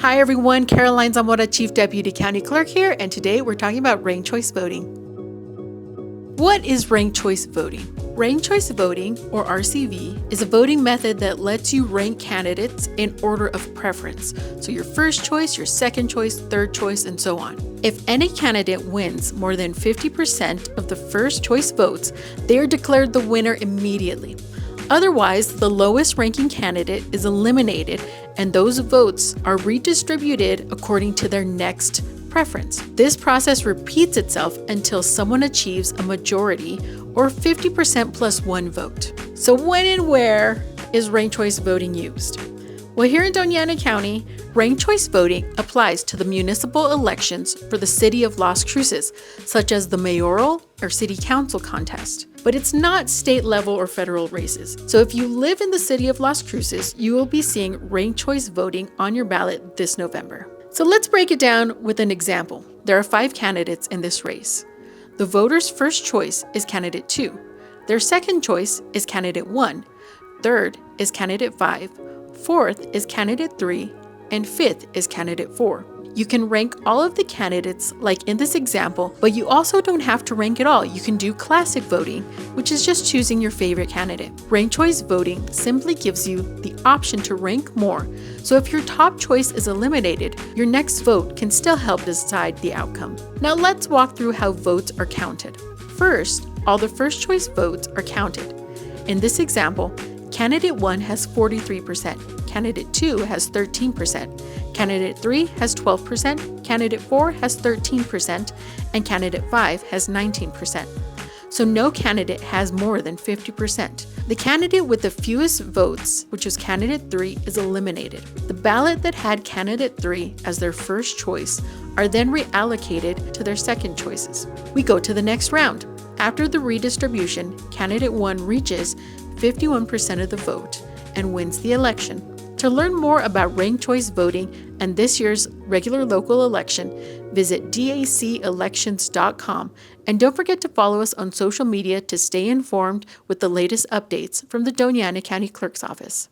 Hi everyone, Caroline Zamora, Chief Deputy County Clerk here, and today we're talking about ranked choice voting. What is ranked choice voting? Ranked choice voting, or RCV, is a voting method that lets you rank candidates in order of preference. So your first choice, your second choice, third choice, and so on. If any candidate wins more than 50% of the first choice votes, they are declared the winner immediately. Otherwise, the lowest ranking candidate is eliminated and those votes are redistributed according to their next preference. This process repeats itself until someone achieves a majority or 50% plus one vote. So when and where is ranked choice voting used? Well, here in Doña County, ranked choice voting applies to the municipal elections for the City of Las Cruces, such as the mayoral or city council contest. But it's not state level or federal races. So if you live in the City of Las Cruces, you will be seeing ranked choice voting on your ballot this November. So let's break it down with an example. There are 5 candidates in this race. The voter's first choice is candidate 2. Their second choice is candidate 1. Third is candidate 5. Fourth is candidate 3, and fifth is candidate 4. You can rank all of the candidates like in this example, but you also don't have to rank it all. You can do classic voting, which is just choosing your favorite candidate. Ranked choice voting simply gives you the option to rank more. So if your top choice is eliminated, your next vote can still help decide the outcome. Now let's walk through how votes are counted. First, all the first choice votes are counted. In this example, Candidate 1 has 43%, Candidate 2 has 13%, Candidate 3 has 12%, Candidate 4 has 13%, and Candidate 5 has 19%. So no candidate has more than 50%. The candidate with the fewest votes, which is Candidate 3, is eliminated. The ballot that had Candidate 3 as their first choice are then reallocated to their second choices. We go to the next round. After the redistribution, Candidate 1 reaches 51% of the vote and wins the election. To learn more about ranked choice voting and this year's regular local election, visit dacelections.com, and don't forget to follow us on social media to stay informed with the latest updates from the Doña County Clerk's Office.